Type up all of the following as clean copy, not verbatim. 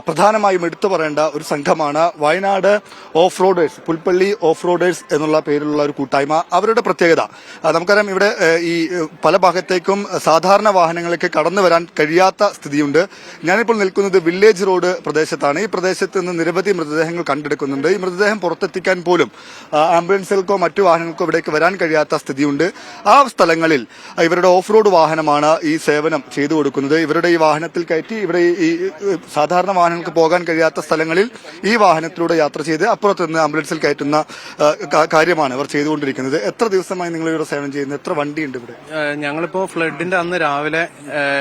പ്രധാനമായും എടുത്തു പറയേണ്ട ഒരു സംഘമാണ് Wayanad of roaders, Pulpally of roaders എന്നുള്ള പേരിലുള്ള ഒരു കൂട്ടായ്മ. അവരുടെ പ്രത്യേകത നമുക്കറിയാം, ഇവിടെ ഈ പല ഭാഗത്തേക്കും സാധാരണ വാഹനങ്ങൾക്ക് കടന്നു വരാൻ കഴിയാത്ത സ്ഥിതിയുണ്ട്. ഞാനിപ്പോൾ നിൽക്കുന്നത് വില്ലേജ് റോഡ് പ്രദേശത്താണ്. ഈ പ്രദേശത്ത് നിന്ന് നിരവധി മൃതദേഹങ്ങൾ കണ്ടെടുക്കുന്നുണ്ട്. ഈ മൃതദേഹം പുറത്തെത്തിക്കാൻ പോലും ആംബുലൻസുകൾക്കോ മറ്റു വാഹനങ്ങൾക്കോ ഇവിടേക്ക് വരാൻ കഴിയാത്ത സ്ഥിതിയുണ്ട്. ആ സ്ഥലങ്ങളിൽ ഇവരുടെ ഓഫ് റോഡ് വാഹനമാണ് ഈ സേവനം ചെയ്തു കൊടുക്കുന്നത്. ഇവരുടെ ഈ വാഹനത്തിൽ കയറ്റി ഇവിടെ ഈ സാധാരണ വാഹനങ്ങൾക്ക് പോകാൻ കഴിയാത്ത സ്ഥലങ്ങളിൽ ഈ വാഹനത്തിലൂടെ യാത്ര ചെയ്ത് അപ്പുറത്ത് നിന്ന് ആംബുലൻസിൽ കയറ്റുന്ന കാര്യമാണ് ഇവർ ചെയ്തുകൊണ്ടിരിക്കുന്നത്. എത്ര ദിവസമായി നിങ്ങൾ ഇവിടെ സേവനം ചെയ്യുന്നത്? എത്ര വണ്ടിയുണ്ട് ഇവിടെ? ഞങ്ങളിപ്പോ ഫ്ലഡിന്റെ അന്ന് രാവിലെ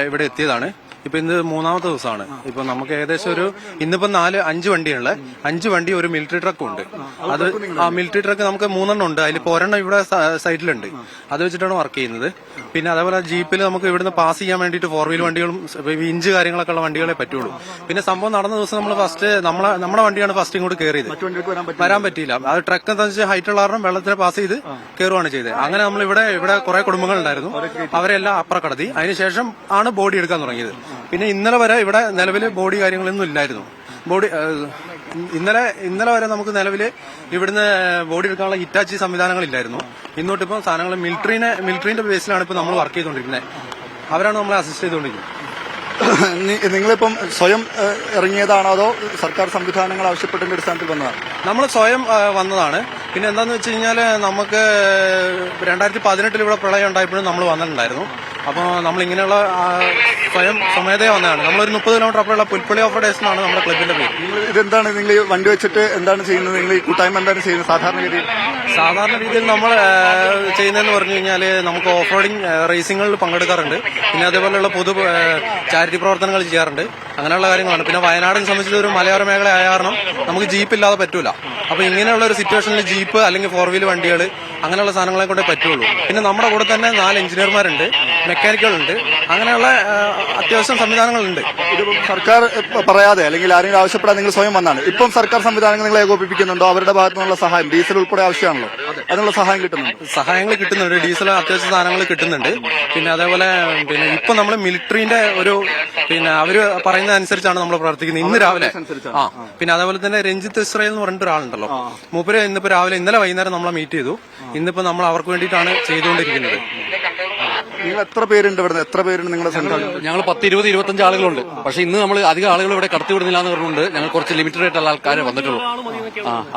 ഇവിടെ എത്തിയതാണ്. ഇപ്പൊ ഇന്ന് മൂന്നാമത്തെ ദിവസമാണ്. ഇപ്പൊ നമുക്ക് ഏകദേശം ഇന്നിപ്പോ 4-5 വണ്ടിയുള്ള 5 വണ്ടി, ഒരു മിലിറ്ററി ട്രക്കും ഉണ്ട്. അത് മിലിറ്ററി ട്രക്ക് നമുക്ക് 3 ഉണ്ട്. അതിൽ ഒരെണ്ണം ഇവിടെ സൈഡിലുണ്ട്. അത് വെച്ചിട്ടാണ് വർക്ക് ചെയ്യുന്നത്. പിന്നെ അതേപോലെ ജീപ്പിൽ നമുക്ക് ഇവിടുന്ന് പാസ് ചെയ്യാൻ വേണ്ടിയിട്ട് 4 വീൽ വണ്ടികളും ഇഞ്ച് കാര്യങ്ങളൊക്കെ ഉള്ള വണ്ടികളെ പറ്റുള്ളൂ. പിന്നെ സംഭവം നടന്ന ദിവസം നമ്മൾ ഫസ്റ്റ് നമ്മുടെ വണ്ടിയാണ് ഫസ്റ്റ് ഇങ്ങോട്ട് കയറിയത്. വരാൻ പറ്റിയില്ല. അത് ട്രക്ക് എന്താ വെച്ചാൽ ഹൈറ്റ് ഉള്ള കാരണം വെള്ളത്തിൽ പാസ് ചെയ്ത് കയറുകയാണ് ചെയ്തത്. അങ്ങനെ നമ്മൾ ഇവിടെ കുറെ കുടുംബങ്ങൾ ഉണ്ടായിരുന്നു. അവരെല്ലാം അപ്പുറം കടത്തി. അതിനുശേഷം ആണ് ബോഡി എടുക്കാൻ തുടങ്ങിയത്. പിന്നെ ഇന്നലെ വരെ ഇവിടെ നിലവിൽ ബോഡി കാര്യങ്ങളൊന്നും ഇല്ലായിരുന്നു. ഇന്നലെ വരെ നമുക്ക് നിലവിൽ ഇവിടുന്ന് ബോഡി എടുക്കാനുള്ള ഹിറ്റാച്ചി സംവിധാനങ്ങളില്ലായിരുന്നു. ഇന്നോട്ടിപ്പം സാധനങ്ങൾ മിലിറ്ററിന്റെ ബേസിലാണ് ഇപ്പൊ നമ്മൾ വർക്ക് ചെയ്തുകൊണ്ടിരിക്കുന്നത്. അവരാണ് നമ്മളെ അസിസ്റ്റ് ചെയ്തുകൊണ്ടിരിക്കുന്നത്. നിങ്ങളിപ്പം സ്വയം ഇറങ്ങിയതാണോ അതോ സർക്കാർ സംവിധാനങ്ങൾ ആവശ്യപ്പെട്ടതിന്റെ അടിസ്ഥാനത്തിൽ വന്നതാണ്? നമ്മൾ സ്വയം വന്നതാണ്. പിന്നെ എന്താന്ന് വെച്ച് കഴിഞ്ഞാൽ നമുക്ക് 2018 ഇവിടെ പ്രളയം ഉണ്ടായപ്പോഴും നമ്മൾ വന്നിട്ടുണ്ടായിരുന്നു. അപ്പോൾ നമ്മൾ ഇങ്ങനെയുള്ള സ്വയം സ്വമേധയാ വന്നതാണ്. നമ്മളൊരു 30 കിലോമീറ്റർ അപ്പുറമുള്ള പുൽപ്പള്ളി ഓഫ് റോഡേഴ്സ് എന്നാണ് നമ്മുടെ ക്ലബിന്റെ പേര്. ഇതെന്താണ് നിങ്ങൾ ഈ വണ്ടി വെച്ചിട്ട് എന്താണ് ചെയ്യുന്നത്? നിങ്ങൾ ഈ കൂട്ടായ്മ എന്താണ് ചെയ്യുന്നത് സാധാരണ രീതിയിൽ? നമ്മൾ ചെയ്യുന്നതെന്ന് പറഞ്ഞു കഴിഞ്ഞാൽ നമുക്ക് ഓഫ് റോഡിങ് റേസിംഗുകളിൽ പങ്കെടുക്കാറുണ്ട്. പിന്നെ അതേപോലെയുള്ള ചാരിറ്റി പ്രവർത്തനങ്ങൾ ചെയ്യാറുണ്ട്. അങ്ങനെയുള്ള കാര്യങ്ങളാണ്. പിന്നെ വയനാടിനെ സംബന്ധിച്ച് ഒരു മലയോര മേഖല ആയ കാരണം നമുക്ക് ജീപ്പ് ഇല്ലാതെ പറ്റൂല. അപ്പൊ ഇങ്ങനെയുള്ള ഒരു സിറ്റുവേഷനിൽ ജീപ്പ് അല്ലെങ്കിൽ 4 വീൽ വണ്ടികൾ അങ്ങനെയുള്ള സാധനങ്ങളെ കൊണ്ടേ പറ്റുള്ളൂ. പിന്നെ നമ്മുടെ കൂടെ തന്നെ 4 എഞ്ചിനീയർമാരുണ്ട്, മെക്കാനിക്കുകളുണ്ട്. അങ്ങനെയുള്ള അത്യാവശ്യം സംവിധാനങ്ങളുണ്ട്. ഇത് സർക്കാർ പറയാതെ അല്ലെങ്കിൽ ആരെങ്കിലും ആവശ്യപ്പെടാതെ നിങ്ങൾ സ്വയം വന്നാണ്. ഇപ്പം സർക്കാർ സംവിധാനങ്ങൾ നിങ്ങളെ ഏകോപിപ്പിക്കുന്നുണ്ടോ? അവരുടെ ഭാഗത്തു നിന്നുള്ള സഹായം, ഡീസൽ ഉൾപ്പെടെ ആവശ്യമാണല്ലോ, അതിനുള്ള സഹായം സഹായങ്ങൾ കിട്ടുന്നുണ്ട്. ഡീസൽ അത്യാവശ്യ സാധനങ്ങൾ കിട്ടുന്നുണ്ട്. പിന്നെ അതേപോലെ ഇപ്പൊ നമ്മൾ മിലിറ്ററിന്റെ അവര് പറയുന്ന അനുസരിച്ചാണ് നമ്മൾ പ്രവർത്തിക്കുന്നത്. ഇന്ന് രാവിലെ പിന്നെ അതേപോലെ തന്നെ രഞ്ജിത്ത് ഇസ്രായേൽ എന്ന് പറഞ്ഞിട്ട് ഒരാളുണ്ടല്ലോ, മൂപ്പര് ഇന്നിപ്പോ രാവിലെ ഇന്നലെ വൈകുന്നേരം നമ്മളെ മീറ്റ് ചെയ്തു. ഇന്നിപ്പോ നമ്മൾ അവർക്ക് വേണ്ടിയിട്ടാണ് ചെയ്തുകൊണ്ടിരിക്കുന്നത്. നിങ്ങൾ എത്ര പേരുണ്ട് ഇവിടെ? എത്ര പേരുണ്ട് നിങ്ങളുടെ സംഘം? ഞങ്ങൾ 10, 20, 25 ആളുകളുണ്ട്. പക്ഷെ ഇന്ന് നമ്മൾ അധികം ആളുകൾ ഇവിടെ കടത്തിവിടുന്നില്ല എന്ന് പറഞ്ഞുകൊണ്ട് ഞങ്ങൾ കുറച്ച് ലിമിറ്റഡ് ആയിട്ടുള്ള ആൾക്കാരെ വന്നിട്ടുള്ളൂ.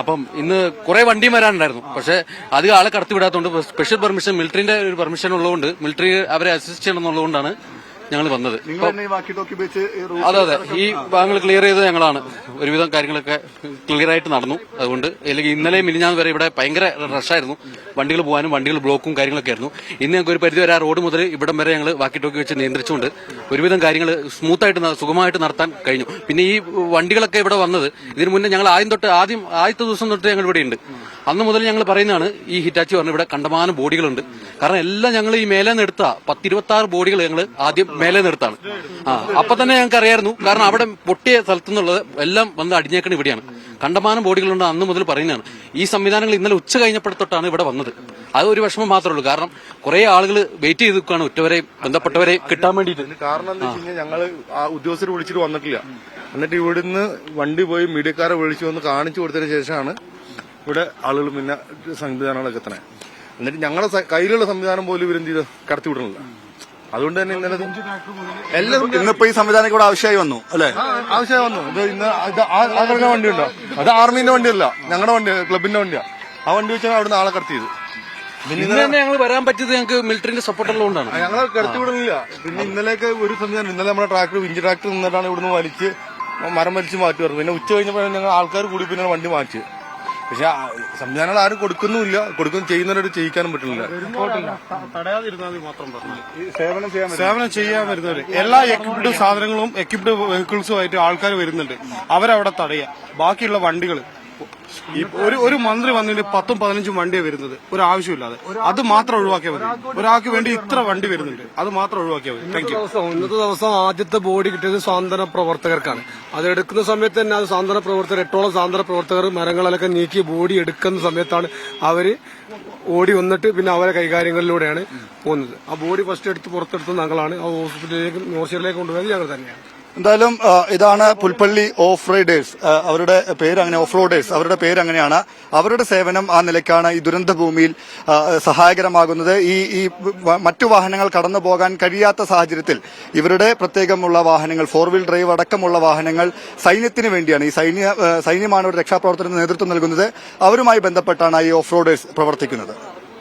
അപ്പം ഇന്ന് കുറെ വണ്ടിയും വരാനുണ്ടായിരുന്നു. പക്ഷെ അധികം ആളെ കടത്തിവിടാത്തതുകൊണ്ട് സ്പെഷ്യൽ പെർമിഷൻ, മിലിറ്ററിന്റെ ഒരു പെർമിഷൻ ഉള്ളതുകൊണ്ട്, മിലിറ്ററി അവരെ അസിസ്റ്റ് ചെയ്യണം എന്നുള്ളതുകൊണ്ടാണ് ഞങ്ങൾ വന്നത്. അതെ, ഈ ഭാഗങ്ങൾ ക്ലിയർ ചെയ്ത് ഞങ്ങളാണ്. ഒരുവിധം കാര്യങ്ങളൊക്കെ ക്ലിയർ ആയിട്ട് നടന്നു. അതുകൊണ്ട് അല്ലെങ്കിൽ ഇന്നലെ മിനിഞ്ഞാന്ന് വരെ ഇവിടെ ഭയങ്കര റഷായിരുന്നു. വണ്ടികൾ പോകാനും വണ്ടികൾ ബ്ലോക്കും കാര്യങ്ങളൊക്കെ ആയിരുന്നു. ഇന്ന് ഞങ്ങൾക്ക് ഒരു പരിധി വരെ ആ റോഡ് മുതൽ ഇവിടം വരെ ഞങ്ങൾ വാക്കി ടോക്കി വെച്ച് നിയന്ത്രിച്ചുകൊണ്ട് ഒരുവിധം കാര്യങ്ങൾ സ്മൂത്തായിട്ട് സുഗമമായിട്ട് നടത്താൻ കഴിഞ്ഞു. പിന്നെ ഈ വണ്ടികളൊക്കെ ഇവിടെ വന്നത് ഇതിനു മുന്നേ ഞങ്ങൾ ആദ്യത്തെ ദിവസം തൊട്ട് ഞങ്ങൾ ഇവിടെ ഉണ്ട്. അന്ന് മുതൽ ഞങ്ങൾ പറയുന്നതാണ് ഈ ഹിറ്റാച്ചി പറഞ്ഞ ഇവിടെ കണ്ടമാനം ബോഡികളുണ്ട്. കാരണം എല്ലാം ഞങ്ങൾ ഈ മേലേന്ന് എടുത്ത 10-26 ബോഡികൾ ഞങ്ങൾ ആദ്യം മേലേന്ന് എടുത്താണ്. അപ്പൊ തന്നെ ഞങ്ങൾക്ക് അറിയായിരുന്നു. കാരണം അവിടെ പൊട്ടിയ സ്ഥലത്തുനിന്നുള്ളത് എല്ലാം വന്ന് അടിഞ്ഞേക്കണ ഇവിടെയാണ്. കണ്ടമാനം ബോഡികളുണ്ട് അന്ന് മുതൽ പറയുന്നതാണ്. ഈ സംവിധാനങ്ങൾ ഇന്നലെ ഉച്ച കഴിഞ്ഞപ്പോഴത്തൊട്ടാണ് ഇവിടെ വന്നത്. അത് ഒരു വിഷമം മാത്രമേ ഉള്ളൂ. കാരണം കുറെ ആളുകൾ വെയിറ്റ് ചെയ്ത് നിൽക്കുകയാണ് ഉറ്റവരെയും ബന്ധപ്പെട്ടവരെയും കിട്ടാൻ വേണ്ടിയിട്ട്. കാരണം എന്താ വെച്ച് കഴിഞ്ഞാൽ ഞങ്ങള് ആ ഉദ്യോഗസ്ഥരെ വിളിച്ചിട്ട് വന്നിട്ടില്ല. എന്നിട്ട് ഇവിടുന്ന് വണ്ടി പോയി മീഡിയക്കാരെ വിളിച്ചു വന്ന് കാണിച്ചു കൊടുത്തതിന് ശേഷമാണ് ഇവിടെ ആളുകൾ പിന്നെ സംവിധാനങ്ങളൊക്കെ എത്തണേ. എന്നിട്ട് ഞങ്ങളുടെ കയ്യിലുള്ള സംവിധാനം പോലും ഇവരെന്ത് ചെയ്ത് കടത്തിവിടണില്ല. അതുകൊണ്ട് തന്നെ ഇന്നലെ എല്ലാം ഇന്നിപ്പോ ഈ സംവിധാനം കൂടെ ആവശ്യമായി വന്നു അല്ലെ? ആവശ്യമായി വന്നു. ആളുടെ വണ്ടി ഉണ്ടോ? അത് ആർമീന്റെ വണ്ടിയല്ല, ഞങ്ങളുടെ വണ്ടി, ക്ലബിന്റെ വണ്ടിയാ. ആ വണ്ടി വെച്ചാണ് അവിടുന്ന് ആളെ കടത്തിയത്. പിന്നെ ഞങ്ങൾ വരാൻ പറ്റിയത് ഞങ്ങൾക്ക് മിലിറ്ററിന്റെ സപ്പോർട്ട് ഉള്ളതുകൊണ്ടാണ്. ഞങ്ങളെ കടത്തിവിടുന്നില്ല. പിന്നെ ഇന്നലെയൊക്കെ ഒരു സംവിധാനം, ഇന്നലെ നമ്മുടെ ട്രാക്ടർ വിഞ്ച് ട്രാക്ടർ നിന്നിട്ടാണ് ഇവിടുന്ന് വലിച്ച് മരം വലിച്ച് മാറ്റി വരുന്നത്. പിന്നെ ഉച്ച കഴിഞ്ഞപ്പോൾ ഞങ്ങൾ ആൾക്കാർ കൂടി പിന്നെ വണ്ടി മാറ്റി. പക്ഷെ സംവിധാനങ്ങൾ ആരും കൊടുക്കുന്നുമില്ല. ചെയ്യുന്നവരോട് ചെയ്യിക്കാനും പറ്റുന്നില്ല. സേവനം ചെയ്യാൻ വരുന്നവര് എല്ലാ എക്വിപ്ഡ് സാധനങ്ങളും എക്വിപ്ഡ് വെഹിക്കിൾസും ആയിട്ട് ആൾക്കാർ വരുന്നുണ്ട്. അവരവിടെ തടയുക. ബാക്കിയുള്ള വണ്ടികൾ ഒരു മന്ത്രി വന്നതിന് 10-15 വണ്ടിയാണ് വരുന്നത് ഒരു ആവശ്യമില്ലാതെ. അത് മാത്രം ഒഴിവാക്കിയാൽ മതി. ഒരാൾക്ക് വേണ്ടി ഇത്ര വണ്ടി വരുന്നുണ്ട്, അത് മാത്രം ഒഴിവാക്കിയാൽ മതി. Thank you. ഇന്നത്തെ ദിവസം ആദ്യത്തെ ബോഡി കിട്ടിയത് സാന്ത്വന പ്രവർത്തകർക്കാണ്. അത് എടുക്കുന്ന സമയത്ത് തന്നെ അത് സാന്ത്വന പ്രവർത്തകർ 8ഓളം സാന്ത്വന പ്രവർത്തകർ മരങ്ങളൊക്കെ നീക്കി ബോഡി എടുക്കുന്ന സമയത്താണ് അവര് ഓടി വന്നിട്ട് പിന്നെ അവരെ കൈകാര്യങ്ങളിലൂടെയാണ് പോകുന്നത്. ആ ബോഡി ഫസ്റ്റ് എടുത്ത് പുറത്തെടുത്ത് ഞങ്ങളാണ് ആ ഹോസ്പിറ്റലിലേക്ക് മോർച്ചറിലേക്ക് കൊണ്ടുപോയത് ഞങ്ങൾ തന്നെയാണ്. എന്തായാലും ഇതാണ് പുൽപ്പള്ളി ഓഫ് റൈഡേഴ്സ്. അവരുടെ പേര് അങ്ങനെ, ഓഫ് റോഡേഴ്സ് അവരുടെ പേര് അങ്ങനെയാണ്. അവരുടെ സേവനം ആ നിലയ്ക്കാണ് ഈ ദുരന്ത ഭൂമിയിൽ സഹായകരമാകുന്നത്. ഈ മറ്റു വാഹനങ്ങൾ കടന്നു പോകാൻ കഴിയാത്ത സാഹചര്യത്തിൽ ഇവരുടെ പ്രത്യേകമുള്ള വാഹനങ്ങൾ, 4-വീൽ ഡ്രൈവ് അടക്കമുള്ള വാഹനങ്ങൾ സൈന്യത്തിന് വേണ്ടിയാണ്. ഈ സൈന്യമാണ് ഒരു രക്ഷാപ്രവർത്തനത്തിന് നേതൃത്വം നൽകുന്നത്. അവരുമായി ബന്ധപ്പെട്ടാണ് ഈ ഓഫ് റോഡേഴ്സ് പ്രവർത്തിക്കുന്നത്.